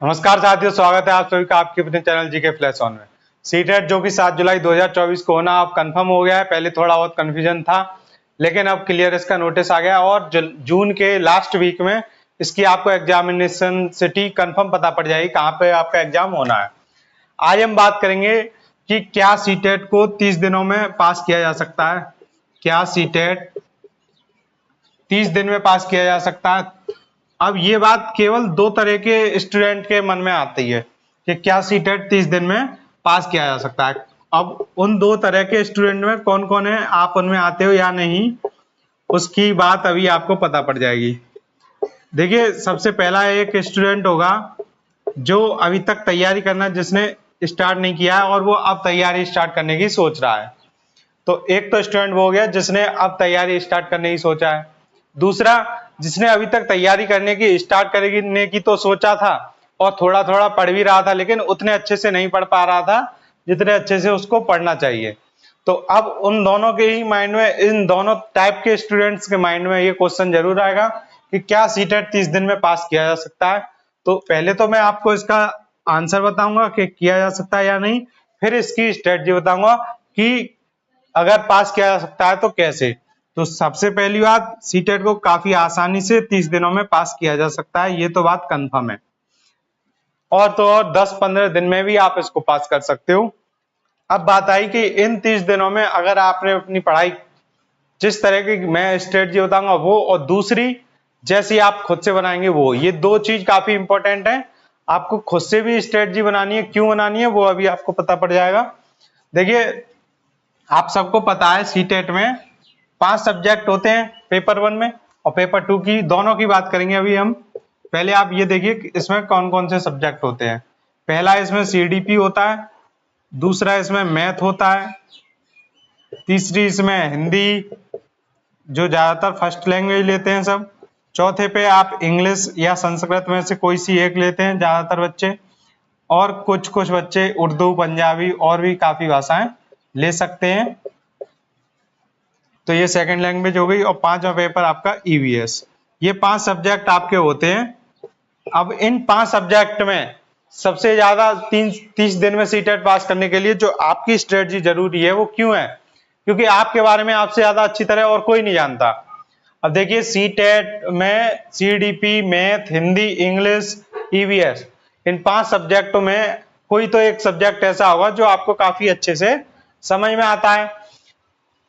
नमस्कार साथियों, स्वागत है आप सभी का आपके अपने चैनल जीके फ्लैश ऑन में। सीटेट जो कि 7 जुलाई 2024 को होना अब कंफर्म हो गया है। पहले थोड़ा बहुत कंफ्यूजन था, लेकिन अब क्लियर इसका नोटिस आ गया और जून के लास्ट वीक में इसकी आपको एग्जामिनेशन सिटी कंफर्म पता पड़ जाएगी कहाँ पे आपका एग्जाम होना है। आज हम बात करेंगे कि क्या सीटेट को 30 दिनों में पास किया जा सकता है। क्या सीटेट 30 दिन में पास किया जा सकता है? अब ये बात केवल दो तरह के स्टूडेंट के मन में आती है कि क्या सीटेट 30 दिन में पास किया जा सकता है। अब उन दो तरह के स्टूडेंट में कौन कौन है, आप उनमें आते हो या नहीं, उसकी बात अभी आपको पता पड़ जाएगी। देखिए, सबसे पहला एक स्टूडेंट होगा जो अभी तक तैयारी करना जिसने स्टार्ट नहीं किया है और वो अब तैयारी स्टार्ट करने की सोच रहा है। तो एक तो स्टूडेंट वो हो गया जिसने अब तैयारी स्टार्ट करने की सोचा है। दूसरा, जिसने अभी तक तैयारी करने की स्टार्ट करने की तो सोचा था और थोड़ा थोड़ा पढ़ भी रहा था, लेकिन उतने अच्छे से नहीं पढ़ पा रहा था जितने अच्छे से उसको पढ़ना चाहिए। तो अब उन दोनों के ही माइंड में, इन दोनों टाइप के स्टूडेंट्स के माइंड में ये क्वेश्चन जरूर आएगा कि क्या सीटेट 30 दिन में पास किया जा सकता है। तो पहले तो मैं आपको इसका आंसर बताऊंगा कि किया जा सकता है या नहीं, फिर इसकी स्ट्रेटजी बताऊंगा कि अगर पास किया जा सकता है तो कैसे। तो सबसे पहली बात, सीटेट को काफी आसानी से 30 दिनों में पास किया जा सकता है, ये तो बात कंफर्म है। और तो और 10-15 दिन में भी आप इसको पास कर सकते हो। अब बात आई कि इन 30 दिनों में अगर आपने अपनी पढ़ाई जिस तरह की मैं स्ट्रेटजी बताऊंगा वो, और दूसरी जैसी आप खुद से बनाएंगे वो, ये दो चीज काफी इंपॉर्टेंट है। आपको खुद से भी स्ट्रेटजी बनानी है, क्यों बनानी है वो अभी आपको पता पड़ जाएगा। देखिए, आप सबको पता है सीटेट में 5 सब्जेक्ट होते हैं पेपर 1 में, और पेपर 2 की दोनों की बात करेंगे अभी हम। पहले आप ये देखिए कि इसमें कौन कौन से सब्जेक्ट होते हैं। पहला इसमें सीडीपी होता है, दूसरा इसमें मैथ होता है, तीसरी इसमें हिंदी जो ज्यादातर फर्स्ट लैंग्वेज लेते हैं सब, चौथे पे आप इंग्लिश या संस्कृत में से कोई सी एक लेते हैं ज्यादातर बच्चे, और कुछ कुछ बच्चे उर्दू, पंजाबी और भी काफी भाषाएं ले सकते हैं। तो ये सेकंड लैंग्वेज हो गई। और 5वां पेपर आपका ईवीएस। ये 5 सब्जेक्ट आपके होते हैं। अब इन 5 सब्जेक्ट में सबसे ज्यादा 30 दिन में सीटेट पास करने के लिए जो आपकी स्ट्रेटजी जरूरी है वो क्यों है? क्योंकि आपके बारे में आपसे ज्यादा अच्छी तरह और कोई नहीं जानता। अब देखिए, सीटेट में CDP, math, Hindi, English, EVS, इन 5 सब्जेक्टों में कोई तो एक सब्जेक्ट ऐसा होगा जो आपको काफी अच्छे से समझ में आता है।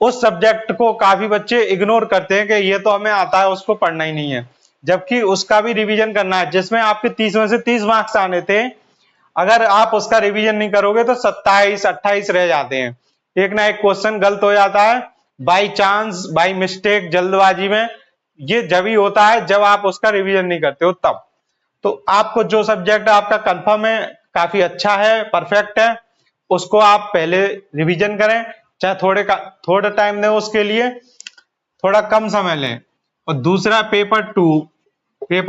उस सब्जेक्ट को काफी बच्चे इग्नोर करते हैं कि ये तो हमें आता है, उसको पढ़ना ही नहीं है, जबकि उसका भी रिवीजन करना है। जिसमें आपके 30 में से 30 मार्क्स आने थे, अगर आप उसका रिवीजन नहीं करोगे तो 27-28 रह जाते हैं। एक ना एक क्वेश्चन गलत हो जाता है बाई चांस, बाई मिस्टेक, जल्दबाजी में। ये जब ही होता है जब आप उसका रिवीजन नहीं करते हो तब। तो आपको जो सब्जेक्ट आपका कंफर्म है, काफी अच्छा है, परफेक्ट है, उसको आप पहले रिवीजन करें, चाहे थोड़ा टाइम दें उसके लिए, थोड़ा कम समय लें। और दूसरा पेपर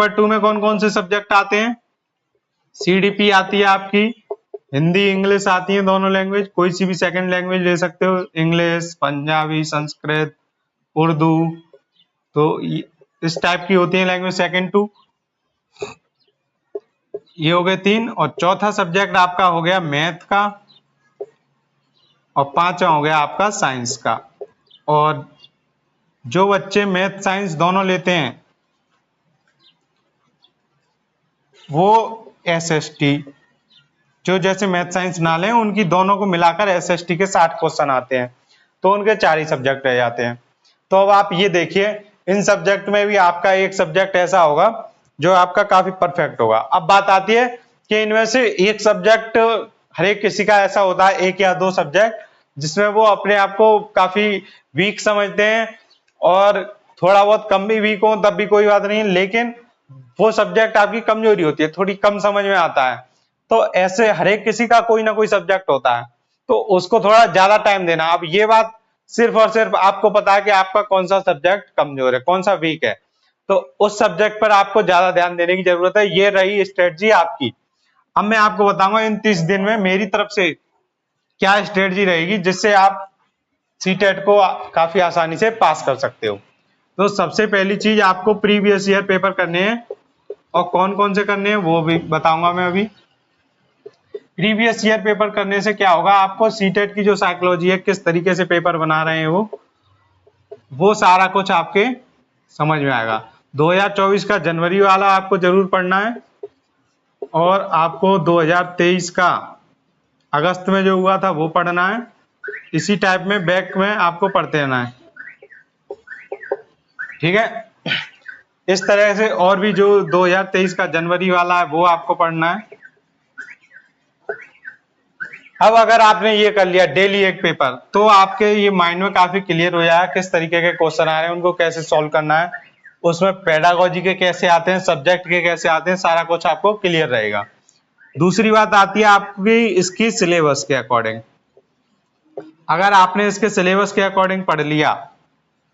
टू में कौन कौन से सब्जेक्ट आते हैं? सीडीपी आती है आपकी, हिंदी, इंग्लिश आती है, दोनों लैंग्वेज, कोई सी भी सेकंड लैंग्वेज ले सकते हो, इंग्लिश, पंजाबी, संस्कृत, उर्दू। तो इस टाइप की होती है लैंग्वेज सेकंड 2। ये हो गए 3। और चौथा सब्जेक्ट आपका हो गया मैथ का, और 5वां हो गया आपका साइंस का। और जो बच्चे मैथ साइंस दोनों लेते हैं वो एसएसटी, जो जैसे मैथ साइंस ना लें उनकी दोनों को मिलाकर एसएसटी के 60 क्वेश्चन आते हैं, तो उनके 4 ही सब्जेक्ट रह जाते हैं। तो अब आप ये देखिए, इन सब्जेक्ट में भी आपका एक सब्जेक्ट ऐसा होगा जो आपका काफी परफेक्ट होगा। अब बात आती है कि इनमें से एक सब्जेक्ट, हर एक किसी का ऐसा होता है, 1 या 2 सब्जेक्ट जिसमें वो अपने आप को काफी वीक समझते हैं, और थोड़ा बहुत कम भी वीक हो तब भी कोई बात नहीं, लेकिन वो सब्जेक्ट आपकी कमजोरी होती है, थोड़ी कम समझ में आता है। तो ऐसे हर एक किसी का कोई ना कोई सब्जेक्ट होता है, तो उसको थोड़ा ज्यादा टाइम देना। अब ये बात सिर्फ और सिर्फ आपको पता है कि आपका कौन सा सब्जेक्ट कमजोर है, कौन सा वीक है, तो उस सब्जेक्ट पर आपको ज्यादा ध्यान देने की जरूरत है। ये रही स्ट्रेटजी आपकी। अब मैं आपको बताऊंगा इन 30 दिन में मेरी तरफ से क्या स्ट्रेटजी रहेगी जिससे आप सीटेट को काफी आसानी से पास कर सकते हो। तो सबसे पहली चीज, आपको प्रीवियस ईयर पेपर करने हैं। और कौन कौन से करने हैं वो भी बताऊंगा मैं अभी। प्रीवियस ईयर पेपर करने से क्या होगा, आपको सीटेट की जो साइकोलॉजी है, किस तरीके से पेपर बना रहे हैं वो सारा कुछ आपके समझ में आएगा। 2024 का जनवरी वाला आपको जरूर पढ़ना है, और आपको 2023 का अगस्त में जो हुआ था वो पढ़ना है। इसी टाइप में बैक में आपको पढ़ते रहना है, ठीक है। इस तरह से और भी जो 2023 का जनवरी वाला है वो आपको पढ़ना है। अब अगर आपने ये कर लिया डेली एक पेपर, तो आपके ये माइंड में काफी क्लियर हो जाएगा किस तरीके के क्वेश्चन आ रहे हैं, उनको कैसे सॉल्व करना है, उसमें पेडागोजी के कैसे आते हैं, सब्जेक्ट के कैसे आते हैं, सारा कुछ आपको क्लियर रहेगा। दूसरी बात आती है आपकी इसकी सिलेबस के अकॉर्डिंग। अगर आपने इसके सिलेबस के अकॉर्डिंग पढ़ लिया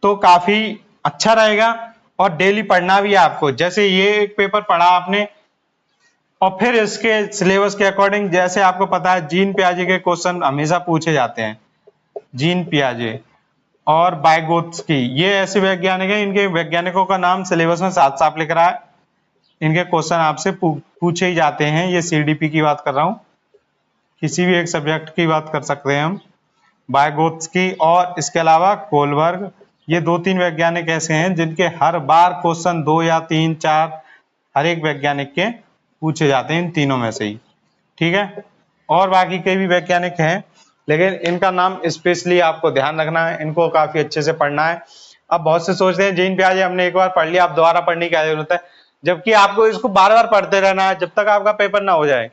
तो काफी अच्छा रहेगा, और डेली पढ़ना भी है आपको। जैसे ये एक पेपर पढ़ा आपने, और फिर इसके सिलेबस के अकॉर्डिंग, जैसे आपको पता है जीन पियाजे के क्वेश्चन हमेशा पूछे जाते हैं, जीन पियाजे और वाइगोत्स्की, ये ऐसे वैज्ञानिक हैं, इनके वैज्ञानिकों का नाम सिलेबस में साफ साफ लिख रहा है, इनके क्वेश्चन आपसे पूछे ही जाते हैं। ये सीडीपी की बात कर रहा हूँ, किसी भी एक सब्जेक्ट की बात कर सकते हैं हम। वाइगोत्स्की और इसके अलावा कोलबर्ग, ये 2-3 वैज्ञानिक ऐसे हैं जिनके हर बार क्वेश्चन 2 या 3 4 हर एक वैज्ञानिक के पूछे जाते हैं, इन तीनों में से ही, ठीक है। और बाकी के भी वैज्ञानिक हैं, लेकिन इनका नाम स्पेशली आपको ध्यान रखना है, इनको काफी अच्छे से पढ़ना है। अब बहुत से सोचते हैं जीन पियाजे हमने एक बार पढ़ लिया, अब दोबारा पढ़ने की क्या जरूरत है, जबकि आपको इसको बार बार पढ़ते रहना है जब तक आपका पेपर ना हो जाए।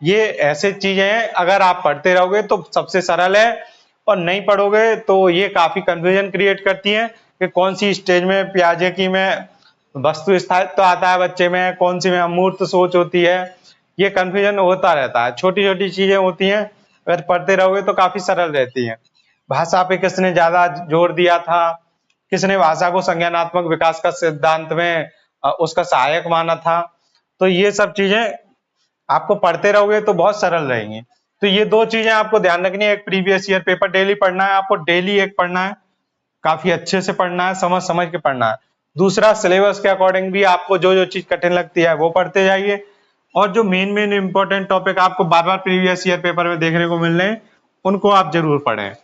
ये ऐसे चीजें हैं, अगर आप पढ़ते रहोगे तो सबसे सरल है, और नहीं पढ़ोगे तो ये काफी कंफ्यूजन क्रिएट करती है कि कौन सी स्टेज में पियाजे की में वस्तु स्थायित्व तो आता है बच्चे में, कौन सी में अमूर्त सोच होती है, ये कंफ्यूजन होता रहता है। छोटी छोटी चीजें होती हैं, अगर पढ़ते रहोगे तो काफी सरल रहती हैं। भाषा पे किसने ज्यादा जोर दिया था, किसने भाषा को संज्ञानात्मक विकास का सिद्धांत में उसका सहायक माना था, तो ये सब चीजें आपको पढ़ते रहोगे तो बहुत सरल रहेंगी। तो ये 2 चीजें आपको ध्यान रखनी है, एक प्रीवियस ईयर पेपर डेली पढ़ना है, आपको डेली एक पढ़ना है, काफी अच्छे से पढ़ना है, समझ समझ के पढ़ना है। दूसरा, सिलेबस के अकॉर्डिंग भी आपको जो जो चीज कठिन लगती है वो पढ़ते जाइए, और जो मेन इंपॉर्टेंट टॉपिक आपको बार बार प्रीवियस ईयर पेपर में देखने को मिल रहे हैं उनको आप जरूर पढ़ें।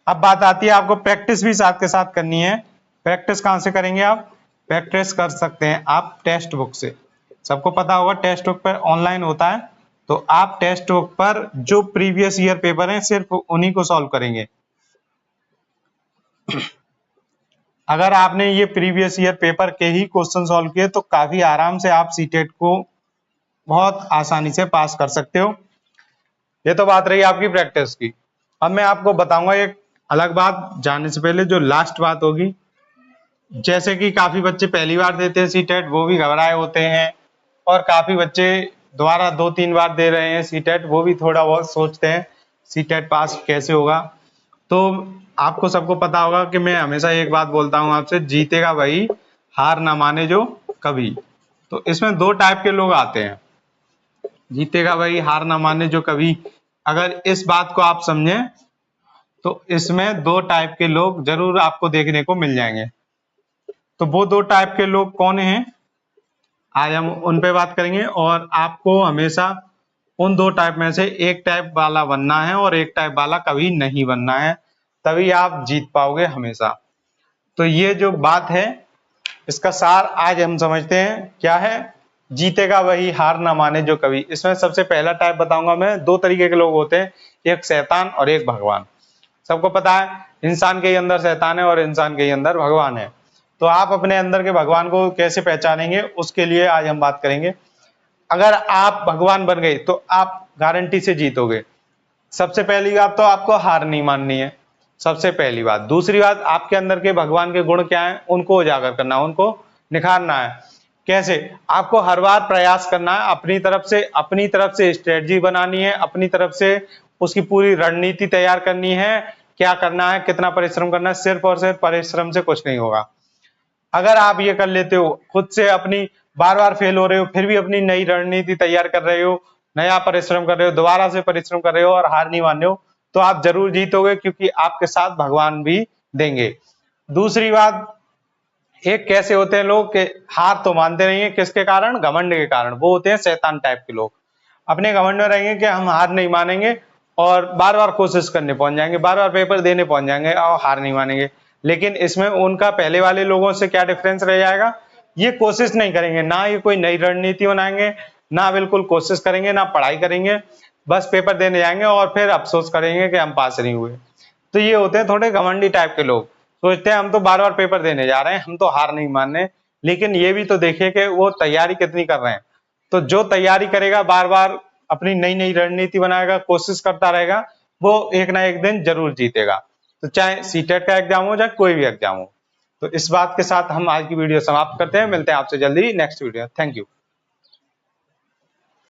अब बात आती है आपको प्रैक्टिस भी साथ के साथ करनी है। प्रैक्टिस कहाँ से करेंगे आप? प्रैक्टिस कर सकते हैं आप टेक्स्ट बुक से। सबको पता होगा टेक्स्ट बुक पर ऑनलाइन होता है, तो आप टेक्स्ट बुक पर जो प्रीवियस ईयर पेपर हैं सिर्फ उन्हीं को सॉल्व करेंगे। अगर आपने ये प्रीवियस ईयर पेपर के ही क्वेश्चन सॉल्व किए तो काफी आराम से आप सीटेट को बहुत आसानी से पास कर सकते हो। ये तो बात रही आपकी प्रैक्टिस की। अब मैं आपको बताऊंगा एक अलग बात, जाने से पहले जो लास्ट बात होगी। जैसे कि काफी बच्चे पहली बार देते हैं सीटेट, वो भी घबराए होते हैं, और काफी बच्चे दोबारा 2-3 बार दे रहे हैं सीटेट, वो भी थोड़ा बहुत सोचते हैं सीटेट पास कैसे होगा। तो आपको सबको पता होगा कि मैं हमेशा एक बात बोलता हूं आपसे, जीतेगा वही, हार ना माने जो कभी। तो इसमें 2 टाइप के लोग आते हैं, जीतेगा वही, हार ना माने जो कभी। अगर इस बात को आप समझें तो इसमें 2 टाइप के लोग जरूर आपको देखने को मिल जाएंगे। तो वो 2 टाइप के लोग कौन हैं, आज हम उन पे बात करेंगे। और आपको हमेशा उन 2 टाइप में से एक टाइप वाला बनना है, और एक टाइप वाला कभी नहीं बनना है, तभी आप जीत पाओगे हमेशा। तो ये जो बात है इसका सार आज हम समझते हैं क्या है, जीतेगा वही, हार ना माने जो कभी। इसमें सबसे पहला टाइप बताऊंगा मैं, 2 तरीके के लोग होते हैं, एक शैतान और एक भगवान। सबको पता है इंसान के ही अंदर शैतान है और इंसान के ही अंदर भगवान है। तो आप अपने अंदर के भगवान को कैसे पहचानेंगे, उसके लिए आज हम बात करेंगे। अगर आप भगवान बन गए तो आप गारंटी से जीतोगे। सबसे पहली बात तो आपको हार नहीं माननी है, सबसे पहली बात। दूसरी बात, आपके अंदर के भगवान के गुण क्या हैं उनको उजागर करना है, उनको निखारना है। कैसे? आपको हर बार प्रयास करना है, अपनी तरफ से स्ट्रेटजी बनानी है, अपनी तरफ से उसकी पूरी रणनीति तैयार करनी है, क्या करना है, कितना परिश्रम करना है। सिर्फ और सिर्फ परिश्रम से कुछ नहीं होगा। अगर आप ये कर लेते हो, खुद से अपनी बार बार फेल हो रहे हो फिर भी अपनी नई रणनीति तैयार कर रहे हो, नया परिश्रम कर रहे हो, दोबारा से परिश्रम कर रहे हो और हार नहीं मान रहे हो, तो आप जरूर जीतोगे, क्योंकि आपके साथ भगवान भी देंगे। दूसरी बात, एक कैसे होते हैं लोग कि हार तो मानते नहीं है, किसके कारण? घमंड के कारण। वो होते हैं शैतान टाइप के लोग, अपने घमंड में रहेंगे कि हम हार नहीं मानेंगे और बार बार कोशिश करने पहुंच जाएंगे, बार बार पेपर देने पहुंच जाएंगे और हार नहीं मानेंगे। लेकिन इसमें उनका पहले वाले लोगों से क्या डिफरेंस रह जाएगा? ये कोशिश नहीं करेंगे, ना ये कोई नई रणनीति बनाएंगे, ना बिल्कुल कोशिश करेंगे, ना पढ़ाई करेंगे, बस पेपर देने जाएंगे और फिर अफसोस करेंगे कि हम पास नहीं हुए। तो ये होते हैं थोड़े घमंडी टाइप के लोग, सोचते हैं हम तो बार बार पेपर देने जा रहे हैं, हम तो हार नहीं मान रहे। लेकिन ये भी तो देखिए कि वो तैयारी कितनी कर रहे हैं। तो जो तैयारी करेगा, बार बार अपनी नई नई रणनीति बनाएगा, कोशिश करता रहेगा, वो एक ना एक दिन जरूर जीतेगा। तो चाहे सीटेट का एग्जाम हो, चाहे कोई भी एग्जाम हो। तो इस बात के साथ हम आज की वीडियो समाप्त करते हैं, मिलते हैं आपसे जल्दी नेक्स्ट वीडियो। Thank you.